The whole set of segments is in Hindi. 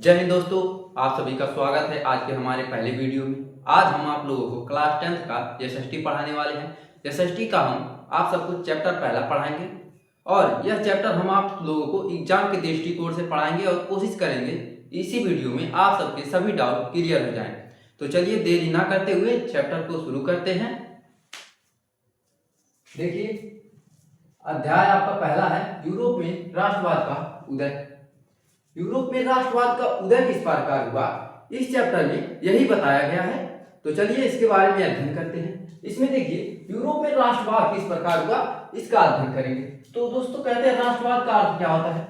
जय हिंद दोस्तों, आप सभी का स्वागत है आज के हमारे पहले वीडियो में। आज हम आप लोगों को क्लास 10th का एसएसटी पढ़ाने वाले हैं। एसएसटी का हम आप सबको चैप्टर पहला पढ़ाएंगे और यह चैप्टर हम आप लोगों को एग्जाम के दृष्टिकोण से पढ़ाएंगे और कोशिश करेंगे इसी वीडियो में आप सबके सभी डाउट क्लियर हो जाएं। तो चलिए देरी ना करते हुए चैप्टर को शुरू करते हैं। देखिए, अध्याय आपका पहला है यूरोप में राष्ट्रवाद का उदय। यूरोप में राष्ट्रवाद का उदय किस प्रकार हुआ, इस चैप्टर में यही बताया गया है। तो चलिए इसके बारे में अध्ययन करते हैं। इसमें देखिए यूरोप में राष्ट्रवाद किस प्रकार हुआ इसका अध्ययन करेंगे। तो दोस्तों कहते हैं राष्ट्रवाद का अर्थ क्या होता है।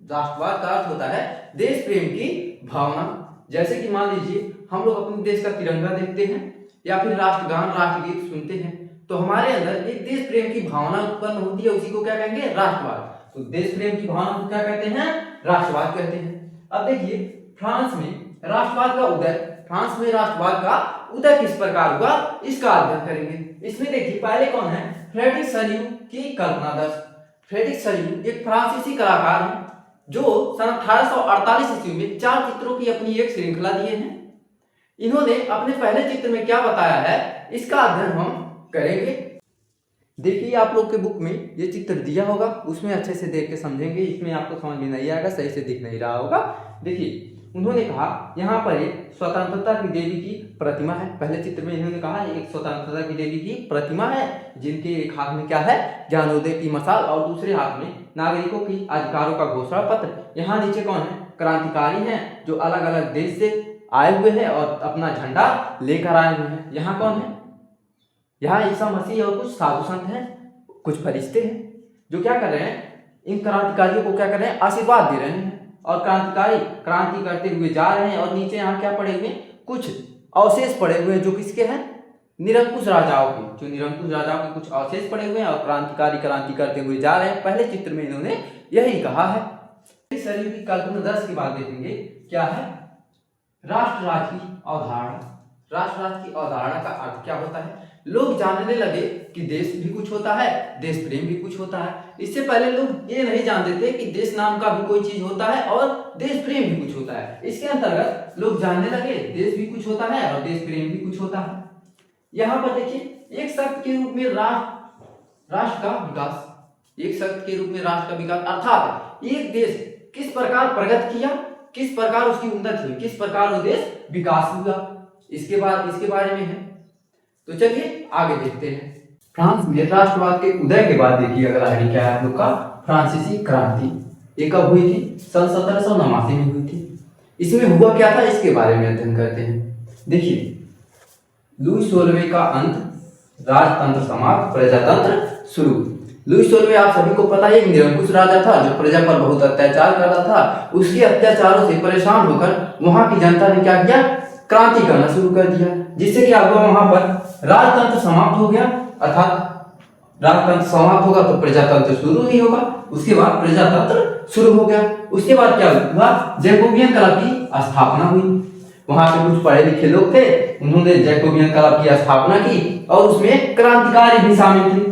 राष्ट्रवाद का अर्थ होता है देश प्रेम की भावना। जैसे कि मान लीजिए हम लोग अपने देश का तिरंगा देखते हैं या फिर राष्ट्रगान राष्ट्रगीत सुनते हैं तो हमारे अंदर एक देश प्रेम की भावना उत्पन्न होती है, उसी को क्या कहेंगे, राष्ट्रवाद। तो देश प्रेम की भावना को क्या कहते हैं, राष्ट्रवाद कहते हैं। अब देखिए फ्रांस में राष्ट्रवाद का उदय, फ्रांस में राष्ट्रवाद का उदय किस प्रकार हुआ इसका अध्ययन करेंगे। इसमें देखिए पहले कौन है, फ्रेडरिक सल्यू की कल्पनादर्श। फ्रेडरिक सल्यू एक फ्रांसीसी कलाकार हैं जो सन 1848 ईस्वी में 4 चित्रों की अपनी एक श्रृंखला दिए हैं। इन्होंने अपने पहले चित्र में क्या बताया है इसका अध्ययन हम करेंगे। देखिए आप लोग के बुक में ये चित्र दिया होगा, उसमें अच्छे से देख के समझेंगे। इसमें आपको समझ में नहीं आएगा, सही से दिख नहीं रहा होगा। देखिए उन्होंने कहा यहाँ पर एक स्वतंत्रता की देवी की प्रतिमा है। पहले चित्र में इन्होंने कहा एक स्वतंत्रता की देवी की प्रतिमा है जिनके एक हाथ में क्या है, ज्ञानोदय की मशाल और दूसरे हाथ में नागरिकों की अधिकारों का घोषणा पत्र। यहाँ नीचे कौन है, क्रांतिकारी हैं जो अलग अलग देश से आए हुए हैं और अपना झंडा लेकर आए हुए हैं। यहाँ कौन है, यहाँ ईसा मसीह और कुछ साधु संत हैं, कुछ फरिश्ते हैं जो क्या कर रहे हैं, इन क्रांतिकारियों को क्या कर रहे हैं, आशीर्वाद दे रहे हैं। और क्रांतिकारी क्रांति करते हुए जा रहे हैं और नीचे यहाँ क्या पड़े हुए, कुछ अवशेष पड़े हुए हैं जो किसके हैं, निरंकुश राजाओं के। जो निरंकुश राजाओं के कुछ अवशेष पड़े हुए हैं और क्रांतिकारी क्रांति करते हुए जा रहे हैं। पहले चित्र में इन्होंने यही कहा है। शरीर की कल्पनादर्श की बात देखेंगे, क्या है, राष्ट्र राज्य की अवधारणा। राष्ट्र राज्य की अवधारणा का अर्थ क्या होता है, लोग जानने लगे कि देश भी कुछ होता है, देश प्रेम भी कुछ होता है। इससे पहले लोग ये नहीं जानते थे कि देश नाम का भी कोई चीज होता है और देश प्रेम भी कुछ होता है। इसके अंतर्गत लोग जानने लगे देश भी कुछ होता है और देश प्रेम भी कुछ होता है। यहाँ पर देखिए एक शब्द के रूप में राष्ट्र का विकास, एक शब्द के रूप में राष्ट्र का विकास अर्थात एक देश किस प्रकार प्रगति किया, किस प्रकार उसकी उन्नति हुई, किस प्रकार वो देश विकास हुआ, इसके बारे में है। तो चलिए आगे देखते हैं। फ्रांस में राष्ट्रवाद के उदय के बाद देखिए अगला है क्या है हम लोग का, फ्रांसीसी क्रांति। ये कब हुई थी, सन 1789 में हुई थी। इसमें हुआ क्या था इसके बारे में अध्ययन करते हैं। देखिए लुई 16वें का अंत, राजतंत्र समाप्त, प्रजातंत्र शुरू। लुई 16वें आप सभी को पता है एक निरंकुश राजा था जो प्रजा पर बहुत अत्याचार कर रहा था। उसके अत्याचारों से परेशान होकर वहां की जनता ने क्या किया, क्रांति करना शुरू कर दिया, जिससे क्या हुआ, वहां पर राजतंत्र समाप्त हो गया। अर्थात राजतंत्र समाप्त होगा तो प्रजातंत्र शुरू नहीं होगा। उसके बाद प्रजातंत्र शुरू हो गया। उसके बाद क्या हुआ, जैकोबियन क्लब की स्थापना हुई। वहां पे कुछ पढ़े लिखे लोग थे, उन्होंने जैकोबियन क्लब की स्थापना की और उसमें क्रांतिकारी भी शामिल थे।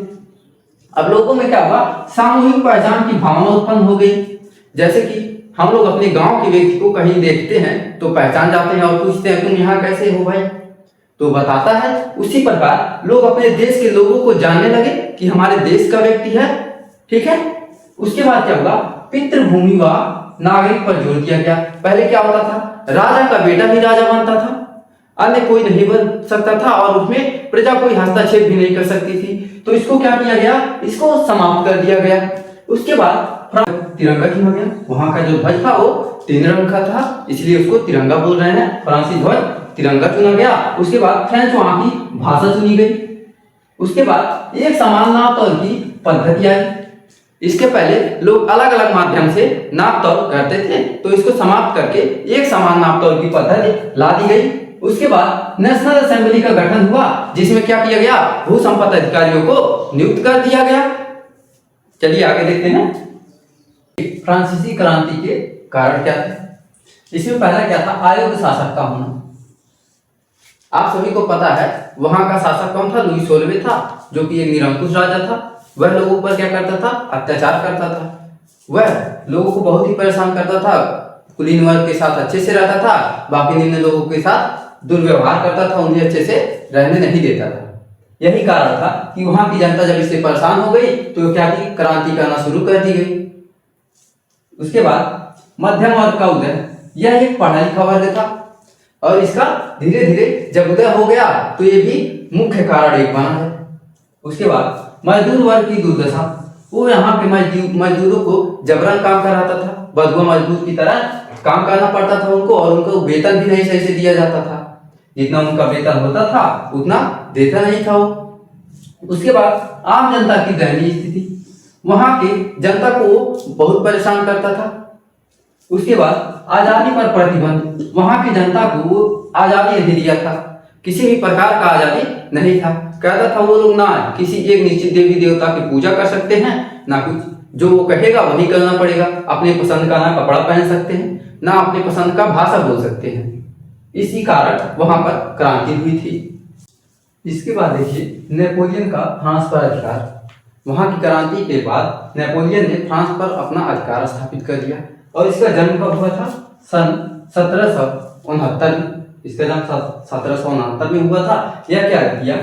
अब लोगों में क्या हुआ, सामूहिक पहचान की भावना उत्पन्न हो गई। जैसे कि हम लोग अपने गांव के व्यक्ति को कहीं देखते हैं तो पहचान जाते हैं और पूछते हैं तुम यहाँ कैसे हो भाई, तो बताता है। उसी प्रकार लोग अपने देश के लोगों को जानने लगे कि हमारे देश का व्यक्ति है, ठीक है। उसके बाद क्या हुआ, पितृभूमि व नागरिक पर जोर दिया गया। पहले क्या होता था, राजा का बेटा ही राजा बनता था, अन्य कोई नहीं बन सकता था और उसमें प्रजा कोई हस्तक्षेप भी नहीं कर सकती थी। तो इसको क्या किया गया, इसको समाप्त कर दिया गया। उसके बाद तिरंगा चुना गया। वहां का जो ध्वज था वो 3 रंग का था, इसलिए उसको तिरंगा बोल रहे हैं। फ्रांसीसी ध्वज तिरंगा चुना गया। उसके बाद फ्रेंच वहां की भाषा चुनी गई। उसके बाद एक समान नाप तौल की पद्धति आई। इसके पहले लोग अलग अलग माध्यम से नाप तौल करते थे, तो इसको समाप्त करके एक समान नाप तौल की पद्धति ला दी गई। उसके बाद नेशनल असेंबली का गठन हुआ जिसमें क्या किया गया, भू संपत्ति अधिकारियों को नियुक्त कर दिया गया। चलिए आगे देखते हैं फ्रांसीसी क्रांति के कारण क्या थे। इसमें पहला क्या था, आयोग शासक का होना। आप सभी को पता है वहां का शासक कौन था, लुई 16वें था जो कि एक निरंकुश राजा था। वह लोगों पर क्या करता था, अत्याचार करता था। वह लोगों को बहुत ही परेशान करता था। कुलीन वर्ग के साथ अच्छे से रहता था, बाकी निम्न लोगों के साथ दुर्व्यवहार करता था, उन्हें अच्छे से रहने नहीं देता था। यही कारण था कि वहां की जनता जब इससे परेशान हो गई तो क्या की क्रांति करना शुरू कर दी गई। उसके बाद मध्यम वर्ग का उदय, यह एक पढ़ा लिखा वर्ग था और इसका धीरे धीरे जब उदय हो गया तो ये भी मुख्य कारण एक बना है। उसके बाद मजदूर वर्ग की दुर्दशा, वो यहाँ के मजदूरों को जबरन काम कराता था, बदुआ मजदूर की तरह काम करना पड़ता था उनको, और उनको वेतन भी नहीं सही से दिया जाता था। जितना उनका वेतन होता था उतना देता नहीं था वो। उसके बाद आम जनता की दयनीय स्थिति, वहां के जनता को बहुत परेशान करता था। उसके बाद आजादी पर प्रतिबंध, वहां की जनता को वो आजादी नहीं दिया था, किसी भी प्रकार का आजादी नहीं था। कहता था वो लोग ना किसी एक निश्चित देवी देवता की पूजा कर सकते हैं, ना कुछ जो वो कहेगा वही करना पड़ेगा, अपने पसंद का ना कपड़ा पहन सकते हैं, ना अपने पसंद का भाषा बोल सकते हैं। इसी कारण वहां पर क्रांति हुई थी। इसके बाद देखिए नेपोलियन का फ्रांस पर अधिकार। वहां की क्रांति के बाद नेपोलियन ने फ्रांस पर अपना अधिकार स्थापित कर दिया और इसका जन्म कब हुआ था? सन 1769 में। इसका जन्म 1769 में हुआ था। यह क्या किया?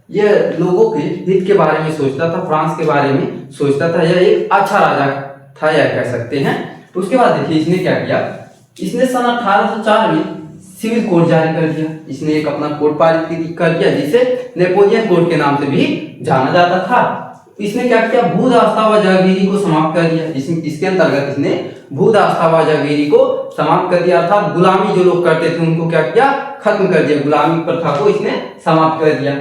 यह लोगों के हित के बारे में सोचता था, फ्रांस के बारे में सोचता था। यह एक अच्छा राजा था, यह कह सकते हैं। उसके बाद देखिए इसने क्या किया, इसने सन 1804 में सिविल कोड जारी कर दिया। इसने एक अपना कोड पारित कर दिया जिसे नेपोलियन कोड के नाम से भी जाना जाता था। इसने क्या किया, भूदास्ता व जागीरी को समाप्त कर दिया। इसके अंतर्गत इसने भूदास्ता व जागीरी को समाप्त कर दिया, अर्थात गुलामी जो लोग करते थे उनको क्या किया, खत्म कर दिया। गुलामी प्रथा को इसने समाप्त कर दिया।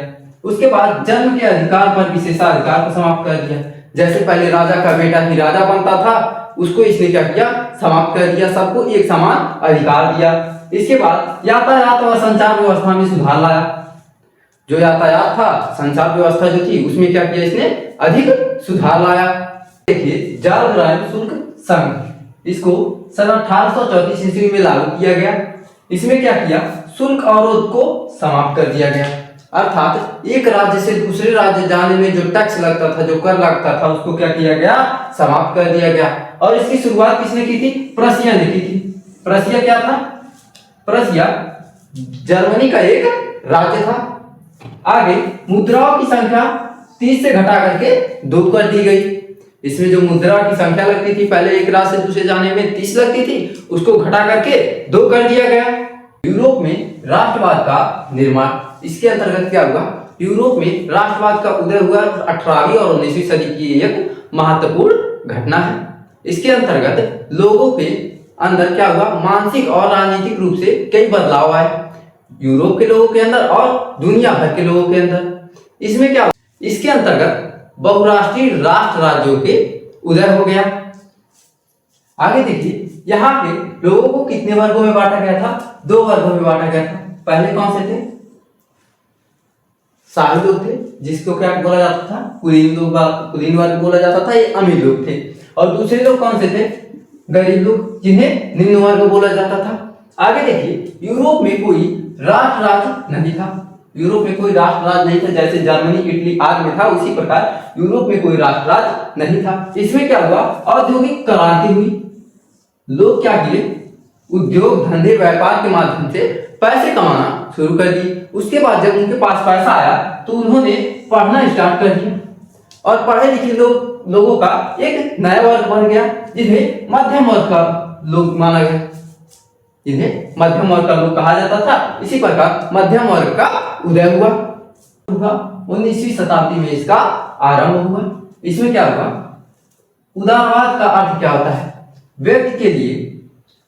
उसके बाद जन्म के अधिकार पर विशेषाधिकार को समाप्त कर दिया। जैसे पहले राजा का बेटा ही राजा बनता था, उसको इसने क्या किया, समाप्त कर दिया। सबको एक समान अधिकार दिया। इसके बाद यातायात और संचार व्यवस्था में सुधार लाया। जो यातायात था, संचार व्यवस्था जो थी, उसमें क्या किया इसने, अधिक सुधार लाया। देखिए जार्ग शुल्क संघ, इसको सन 1834 ईस्वी में लागू किया गया। इसमें क्या किया, शुल्क अवरोध को समाप्त कर दिया गया। अर्थात एक राज्य से दूसरे राज्य जाने में जो टैक्स लगता था, जो कर लगता था, उसको क्या किया गया, समाप्त कर दिया गया। और इसकी शुरुआत किसने की थी? प्रशिया ने की थी। प्रशिया क्या था? प्रशिया जर्मनी का एक राज्य था। आगे मुद्राओं की संख्या 30 से घटा करके 2 कर दी गई। इसमें जो मुद्रा की संख्या लगती थी, पहले एक राज्य से दूसरे जाने में 30 लगती थी, उसको घटा करके 2 कर दिया गया। यूरोप में राष्ट्रवाद का निर्माण, इसके अंतर्गत क्या हुआ, यूरोप में राष्ट्रवाद का उदय हुआ 18वीं और 19वीं सदी की एक महत्वपूर्ण घटना है। इसके अंतर्गत लोगों के अंदर क्या हुआ, मानसिक और राजनीतिक रूप से कई बदलाव आए, यूरोप के लोगों के अंदर और दुनिया भर के लोगों के अंदर। इसमें क्या, इसके अंतर्गत बहुराष्ट्रीय राष्ट्र राज्यों के उदय हो गया। आगे देखिए यहाँ पे लोगों को कितने वर्गों में बांटा गया था? 2 वर्गों में बांटा गया था। पहले कौन से थे? शाही लोग थे, जिसको क्या बोला जाता था, कुलीन वर्ग बोला जाता था, ये अमीर लोग थे। और दूसरे लोग कौन से थे? गरीब लोग, जिन्हें निम्न वर्ग बोला जाता था। आगे देखिए यूरोप में कोई राष्ट्र राज्य नहीं था। यूरोप में कोई राष्ट्र राज्य नहीं था, जैसे जर्मनी, इटली आदि में था, उसी प्रकार यूरोप में कोई राष्ट्र राज्य नहीं था। इसमें क्या हुआ, औद्योगिक क्रांति हुई। लोग क्या किए, उद्योग धंधे व्यापार के माध्यम से पैसे कमाना शुरू कर दिए। उसके बाद जब उनके पास पैसा आया तो उन्होंने पढ़ना स्टार्ट कर दिया और पढ़े लिखे लोगों का एक नया वर्ग बन गया, जिन्हें मध्यम वर्ग का लोग माना गया, जिन्हें मध्यम वर्ग का लोग कहा जाता था। इसी प्रकार मध्यम वर्ग का उदय हुआ। 19वीं शताब्दी में इसका आरंभ हुआ। इसमें क्या हुआ, उदारवाद का अर्थ क्या होता है? व्यक्ति के लिए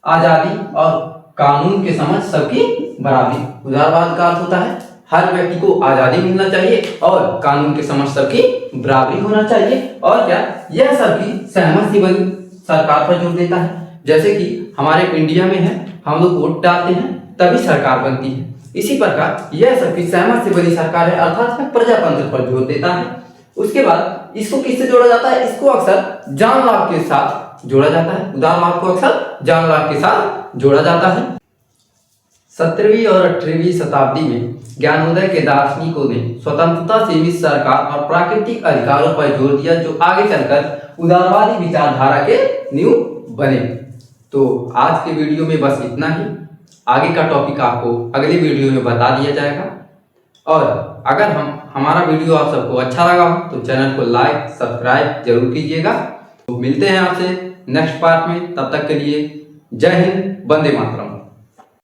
आजादी और कानून के समझ सबकी बराबरी। उदारवाद का अर्थ होता है हर व्यक्ति को आजादी मिलना चाहिए और कानून के समझ सबकी बराबरी होना चाहिए। और क्या, यह सबकी सहमति वाली सरकार पर जोर देता है। जैसे कि हमारे इंडिया में है, हम लोग वोट डालते हैं तभी सरकार बनती है। इसी प्रकार यह सबकी सहमत से बनी सरकार है, अर्थात प्रजातंत्र पर जोर देता है। उसके बाद इसको किससे जोड़ा जाता है? इसको अक्सर जान लाभ के साथ जोड़ा जाता है। उदारवाद को अक्सर जान लाभ के साथ जोड़ा जाता है। 17वीं और 18वीं शताब्दी में ज्ञानोदय के दार्शनिकों ने स्वतंत्रता, सीमित सरकार और प्राकृतिक अधिकारों पर जोर दिया, जो आगे चलकर उदारवादी विचारधारा के नींव बने। तो आज के वीडियो में बस इतना ही। आगे का टॉपिक आपको अगले वीडियो में बता दिया जाएगा। और अगर हमारा वीडियो आप सबको अच्छा लगा हो तो चैनल को लाइक सब्सक्राइब जरूर कीजिएगा। तो मिलते हैं आपसे नेक्स्ट पार्ट में, तब तक के लिए जय हिंद, वंदे मातरम।